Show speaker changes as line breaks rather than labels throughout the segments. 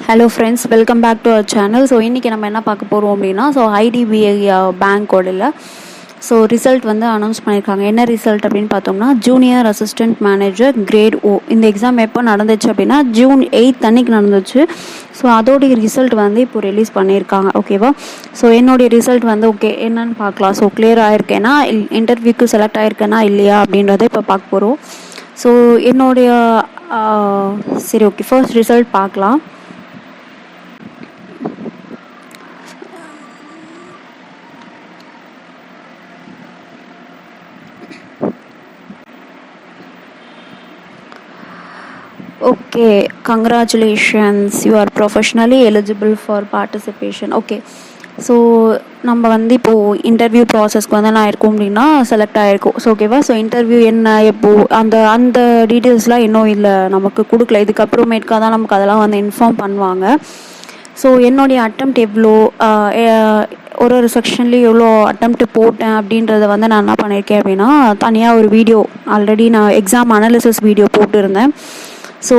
Hello friends, welcome back to our channel. So இன்றைக்கி நம்ம என்ன பார்க்க போகிறோம் அப்படின்னா, ஐடிபிஐ பேங்க்கோட ரிசல்ட் அனௌன்ஸ் பண்ணியிருக்காங்க. என்ன ரிசல்ட் அப்படின்னு பார்த்தோம்னா, ஜூனியர் அசிஸ்டன்ட் மேனேஜர் கிரேட் ஓ. இந்த எக்ஸாம் எப்போ நடந்துச்சு அப்படின்னா June 8 அன்னைக்கு நடந்துச்சு. ஸோ அதோடைய ரிசல்ட் இப்போ ரிலீஸ் பண்ணியிருக்காங்க. ஓகேவா? ஸோ என்னுடைய ரிசல்ட் ஓகே என்னன்னு பார்க்கலாம். ஸோ கிளியர் ஆகிருக்கேன்னா, இன்டர்வியூக்கு செலக்ட் ஆகிருக்கேன்னா இல்லையா அப்படின்றத இப்போ பார்க்க போகிறோம். ஸோ என்னுடைய சரி, ஓகே, ஃபர்ஸ்ட் ரிசல்ட் பார்க்கலாம். Okay, congratulations, you are professionally eligible for participation. Okay, so நம்ம இப்போது இன்டர்வியூ ப்ராசஸ்க்கு நான் இருக்கோம் அப்படின்னா செலக்ட் ஆகிருக்கோம். ஸோ ஓகேவா? ஸோ இன்டர்வியூ என்ன, எப்போது, அந்த டீட்டெயில்ஸ்லாம் இன்னும் இல்லை, நமக்கு கொடுக்கல. இதுக்கப்புறமேட்டுக்காக தான் நமக்கு அதெல்லாம் இன்ஃபார்ம் பண்ணுவாங்க. ஸோ என்னுடைய அட்டெம்ப்ட் எவ்வளோ, ஒரு செக்ஷன்லேயும் எவ்வளோ அட்டெம்ப்ட் போட்டேன் அப்படின்றத நான் என்ன பண்ணியிருக்கேன் அப்படின்னா, தனியாக ஒரு வீடியோ ஆல்ரெடி நான் எக்ஸாம் அனாலிசிஸ் வீடியோ போட்டிருந்தேன். ஸோ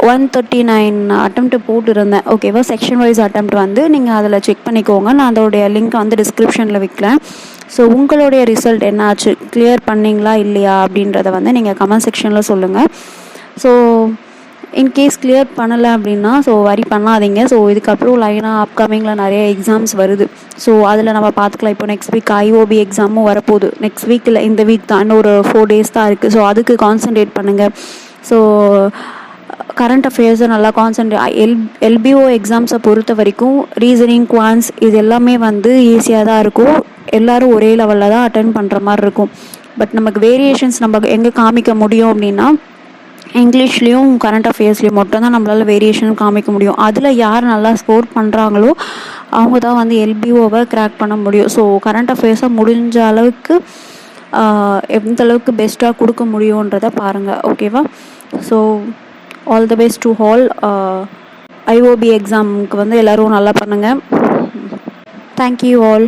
139 அட்டெம்ப்ட் போட்டுருந்தேன். ஓகேவா? செக்ஷன் வைஸ் அட்டெம்ப்ட் நீங்கள் அதில் செக் பண்ணிக்கோங்க. நான் அதோடைய லிங்க் டிஸ்கிரிப்ஷனில் வைக்கிறேன். ஸோ உங்களுடைய ரிசல்ட் என்னாச்சு, கிளியர் பண்ணிங்களா இல்லையா அப்படின்றத நீங்கள் கமெண்ட் செக்ஷனில் சொல்லுங்கள். ஸோ இன்கேஸ் கிளியர் பண்ணலை அப்படின்னா வரி பண்ணாதீங்க. ஸோ இதுக்கப்புறம் லைனாக அப்கமிங்கில் நிறைய எக்ஸாம்ஸ் வருது. ஸோ அதில் நம்ம பார்த்துக்கலாம். இப்போ நெக்ஸ்ட் வீக் IOB எக்ஸாமும் வரப்போகுது. நெக்ஸ்ட் வீக் இல்லை, இந்த வீக் தான், இன்னும் ஒரு 4 days தான் இருக்குது. ஸோ அதுக்கு கான்சன்ட்ரேட் பண்ணுங்கள். ஸோ கரண்ட் அஃபேர்ஸை நல்லா கான்சன்ட்ரேட். LBO எக்ஸாம்ஸை பொறுத்த வரைக்கும் ரீசனிங், குவான்ஸ் இது எல்லாமே ஈஸியாக தான் இருக்கும். எல்லோரும் ஒரே லெவலில் தான் அட்டென்ட் பண்ணுற மாதிரி இருக்கும். பட் நமக்கு வேரியேஷன்ஸ் நம்ம எங்கே காமிக்க முடியும் அப்படின்னா, இங்கிலீஷ்லேயும் கரண்ட் அஃபேர்ஸ்லேயும் மட்டும்தான் நம்மளால் வேரியேஷன் காமிக்க முடியும். அதில் யார் நல்லா ஸ்கோர் பண்ணுறாங்களோ அவங்க தான் LBOவை கிராக் பண்ண முடியும். ஸோ கரண்ட் அஃபேர்ஸை முடிஞ்ச அளவுக்கு எந்த அளவுக்கு பெஸ்ட்டாக கொடுக்க முடியுன்றதை பாருங்கள். ஓகேவா? So all the best to all. IOB எக்ஸாமுக்கு எல்லோரும் நல்லா பண்ணுங்கள். Thank you all.